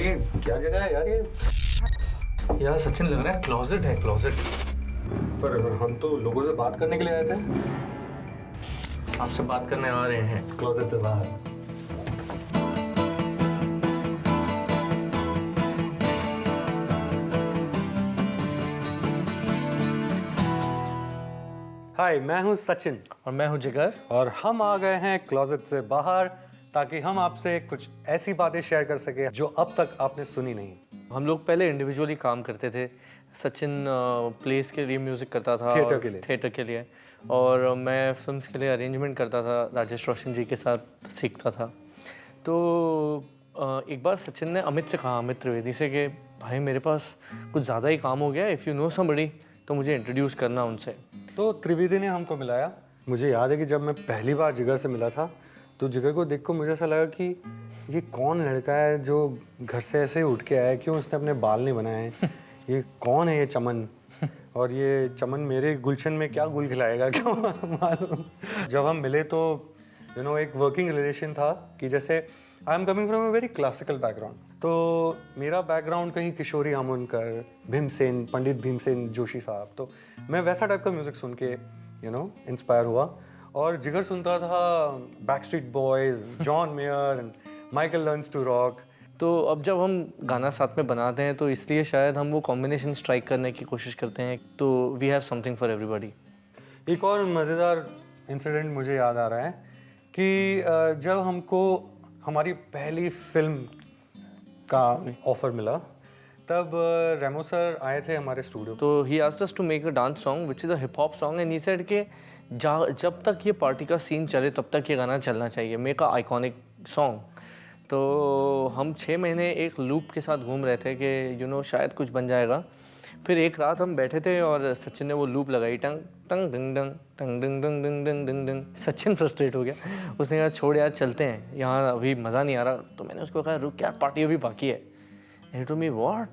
ये क्या जगह है यार ये? यार सचिन लग रहा है क्लोजेट है, क्लोजेट। पर हम तो लोगों से बात करने के लिए आए थे। आपसे बात करने आ रहे हैं। क्लोजेट से बाहर। हाय, मैं हूँ सचिन और मैं हूँ जिगर। और हम आ गए हैं क्लोजेट से बाहर ताकि हम आपसे कुछ ऐसी बातें शेयर कर सके जो अब तक आपने सुनी नहीं। हम लोग पहले इंडिविजुअली काम करते थे। सचिन प्लेस के लिए म्यूज़िक करता था, थिएटर और के लिए। थिएटर के लिए, और मैं फिल्म्स के लिए अरेंजमेंट करता था, राजेश रोशन जी के साथ सीखता था। तो एक बार सचिन ने अमित से कहा, अमित त्रिवेदी से, कि भाई मेरे पास कुछ ज़्यादा ही काम हो गया, इफ़ यू नो समबडी तो मुझे इंट्रोड्यूस करना उनसे। तो त्रिवेदी ने हमको मिलाया। मुझे याद है कि जब मैं पहली बार जिगर से मिला था तो जिगर को देख कर मुझे ऐसा लगा कि ये कौन लड़का है जो घर से ऐसे ही उठ के आया, क्यों उसने अपने बाल नहीं बनाए हैं, ये कौन है ये चमन, और ये चमन मेरे गुलशन में क्या गुल खिलाएगा, क्यों मालूम। जब हम मिले तो एक वर्किंग रिलेशन था कि जैसे I am coming from a very classical background, तो मेरा बैकग्राउंड कहीं किशोरी आमोनकर, भीमसेन, पंडित भीमसेन जोशी साहब, तो मैं वैसा टाइप का म्यूज़िक सुन के इंस्पायर हुआ। और जिगर सुनता था Backstreet Boys, John Mayer and Michael Learns to Rock. तो अब जब हम गाना साथ में बनाते हैं तो इसलिए शायद हम वो कॉम्बिनेशन स्ट्राइक करने की कोशिश करते हैं, तो we have something for everybody. एक और मज़ेदार इंसिडेंट मुझे याद आ रहा है कि जब हमको हमारी पहली फिल्म का ऑफर मिला तब रेमो सर आए थे हमारे स्टूडियो। तो he asked us to make a dance song which is a hip hop song, and he said कि जब तक ये पार्टी का सीन चले तब तक ये गाना चलना चाहिए, मेक अ आइकॉनिक सॉन्ग। तो हम 6 महीने एक लूप के साथ घूम रहे थे कि शायद कुछ बन जाएगा। फिर एक रात हम बैठे थे और सचिन ने वो लूप लगाई, टंग टंग डिंग डंग टंग डिंग डंग डिंग डंग डिंग डंग। सचिन फ्रस्ट्रेट हो गया, उसने कहा छोड़ यार चलते हैं, यहाँ अभी मज़ा नहीं आ रहा। तो मैंने उसको कहा रुक यार, पार्टी अभी बाकी है। And to me what,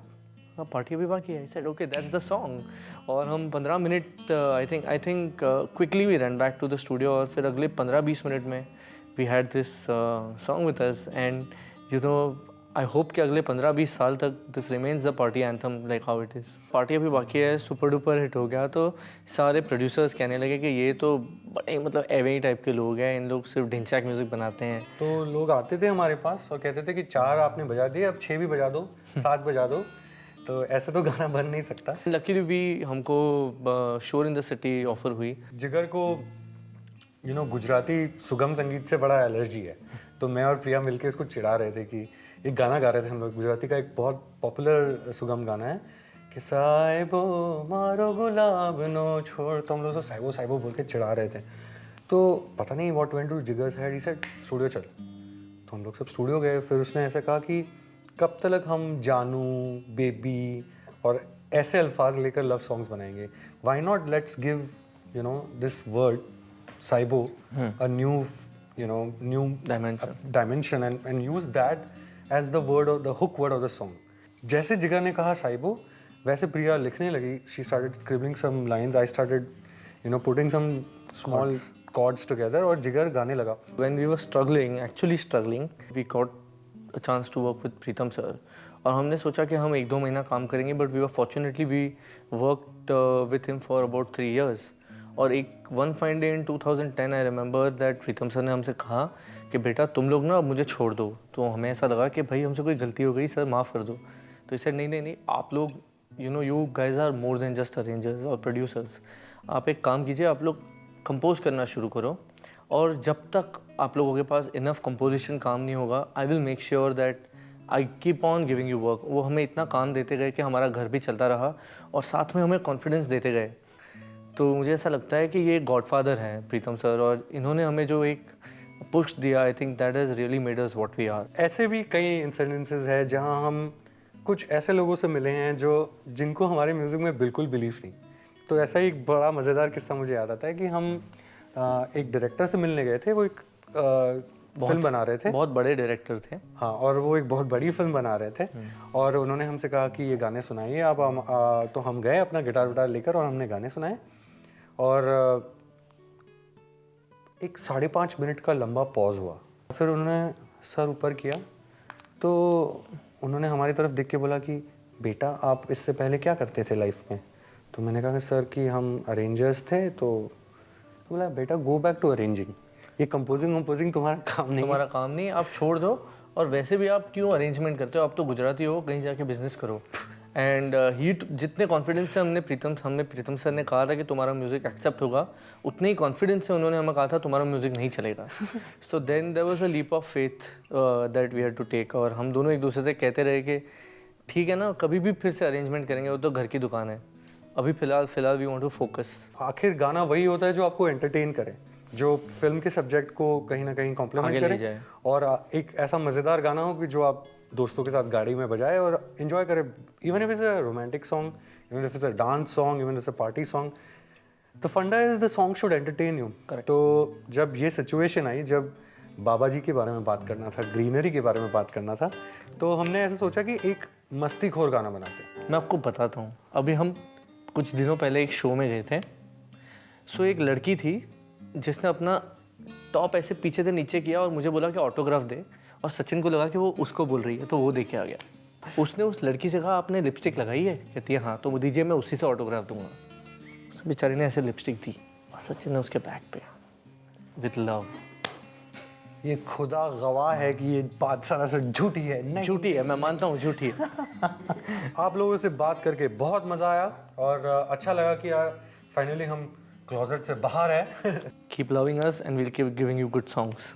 party अभी बाकी है। Said okay that's the song. और हम 15 minute I think quickly we run back to the studio, और फिर अगले 15-20 मिनट में we had this song with us. And I hope कि अगले 15-20 साल तक this remains the party anthem like how it is. Party अभी बाकी है सुपर डुपर हिट हो गया, तो सारे प्रोड्यूसर्स कहने लगे कि ये तो बड़े मतलब एवे ही टाइप के लोग हैं, इन लोग सिर्फ ढिंचैक म्यूज़िक बनाते हैं। तो लोग आते थे हमारे पास और कहते थे कि 4 आपने बजा दिए, अब 6 भी बजा दो, 7 बजा दो। तो ऐसे तो गाना बन नहीं सकता। लकीली भी हमको शोर इन द सिटी ऑफर हुई। जिगर को गुजराती सुगम संगीत से बड़ा एलर्जी है, तो मैं और प्रिया मिलके इसको चिढ़ा रहे थे कि एक गाना गा रहे थे हम लोग, गुजराती का एक बहुत पॉपुलर सुगम गाना है कि साहिबो मारो गुलाब नो छोड़, तो हम लोग साहिबो साहिबो बोल के चिढ़ा रहे थे। तो पता नहीं what went to Jigar's head, he said studio चल। तो हम लोग सब स्टूडियो गए। फिर उसने ऐसे कहा कि कब तक हम जानू, बेबी और ऐसे अल्फाज लेकर लव सॉन्ग्स बनाएंगे, why not let's give this word Saibo a new dimension and use that as the word or the hook word of the song. जैसे जिगर ने कहा साइबो, वैसे प्रिया लिखने लगी. She started scribbling some lines. I started putting some small chords together और जिगर गाने लगा. When we were actually struggling, we got a chance to work with Pritam sir. और हमने सोचा कि हम 1-2 महीना काम करेंगे, but we worked with him for about 3 years. और एक one fine day in 2010 I remember that Pritam sir ने हमसे कहा कि बेटा तुम लोग ना मुझे छोड़ दो। तो हमें ऐसा लगा कि भाई हमसे कोई गलती हो गई, सर माफ़ कर दो। तो इसे नहीं, आप लोग you guys are more than just arrangers और producers. आप एक काम कीजिए, आप लोग कंपोज करना शुरू करो, और जब तक आप लोगों के पास इनफ कंपोजिशन काम नहीं होगा, I will make sure that I keep on giving you work. वो हमें इतना काम देते गए कि हमारा घर भी चलता रहा, और साथ में हमें कॉन्फिडेंस देते गए। तो मुझे ऐसा लगता है कि ये गॉडफादर हैं प्रीतम सर, और इन्होंने हमें जो एक पुश दिया, I think that has really made us what we are. ऐसे भी कई इंसिडेंसेस हैं जहां हम कुछ ऐसे लोगों से मिले हैं जिनको हमारे म्यूज़िक में बिल्कुल बिलीफ नहीं। तो ऐसा ही एक बड़ा मज़ेदार किस्सा मुझे याद आता है कि हम एक डायरेक्टर से मिलने गए थे। वो एक फिल्म बना रहे थे, बहुत बड़े डायरेक्टर थे। हाँ, और वो एक बहुत बड़ी फिल्म बना रहे थे, और उन्होंने हमसे कहा कि ये गाने सुनाइए आप। तो हम गए अपना गिटार विटार लेकर और हमने गाने सुनाए, और एक 5.5 मिनट का लंबा पॉज हुआ। फिर उन्होंने सर ऊपर किया, तो उन्होंने हमारी तरफ देख के बोला कि बेटा आप इससे पहले क्या करते थे लाइफ में? तो मैंने कहा कि सर कि हम अरेंजर्स थे। तो बोला बेटा गो बैक टू अरेंजिंग, ये कंपोजिंग तुम्हारा काम नहीं है। तुम्हारा काम नहीं है, आप छोड़ दो। और वैसे भी आप क्यों अरेंजमेंट करते हो, आप तो गुजराती हो, कहीं जाके बिजनेस करो। एंड जितने कॉन्फिडेंस से हमने प्रीतम सर ने कहा था कि तुम्हारा म्यूज़िक एक्सेप्ट होगा, उतने ही कॉन्फिडेंस से उन्होंने हमें कहा था तुम्हारा म्यूज़िक नहीं चलेगा। So then there was a leap of faith that we had to take. और हम दोनों एक दूसरे से कहते रहे कि ठीक है ना, कभी भी फिर से अरेंजमेंट करेंगे, वो तो घर की दुकान है, अभी फ़िलहाल वी वांट टू फोकस। आखिर गाना वही होता है जो आपको एंटरटेन करे, जो फिल्म के सब्जेक्ट को कहीं ना कहीं कॉम्प्लीमेंट आगे ले करे जाए। और एक ऐसा मज़ेदार गाना हो कि जो आप दोस्तों के साथ गाड़ी में बजाए और इन्जॉय करें। Even if it's a romantic song, even if it's a dance song, even it's a party song, the funda is the song should entertain you. तो जब ये सिचुएशन आई, जब बाबा जी के बारे में बात करना था, ग्रीनरी के बारे में बात करना था, तो हमने ऐसे सोचा कि एक मस्तीखोर गाना बनाते हैं। मैं आपको बताता हूँ, अभी हम कुछ दिनों पहले एक शो में गए थे। सो एक लड़की थी जिसने अपना टॉप ऐसे पीछे से नीचे किया और मुझे बोला कि ऑटोग्राफ दे, और सचिन को लगा कि वो उसको बोल रही है, तो वो दे के आ गया। उसने उस लड़की से कहा आपने लिपस्टिक लगाई है? कहती है हाँ। तो वो दीजिए, मैं उसी से ऑटोग्राफ दूंगा। उस बेचारी ने ऐसे लिपस्टिक दी और सचिन ने उसके बैक पे विद लव। ये खुदा गवाह है कि ये बात सरासर झूठी है। नहीं, झूठी है, मैं मानता हूँ झूठी है। आप लोगों से बात करके बहुत मज़ा आया और अच्छा लगा कि यार फाइनली हम क्लोजेट से बाहर हैं। Keep loving us and we'll keep giving you good songs.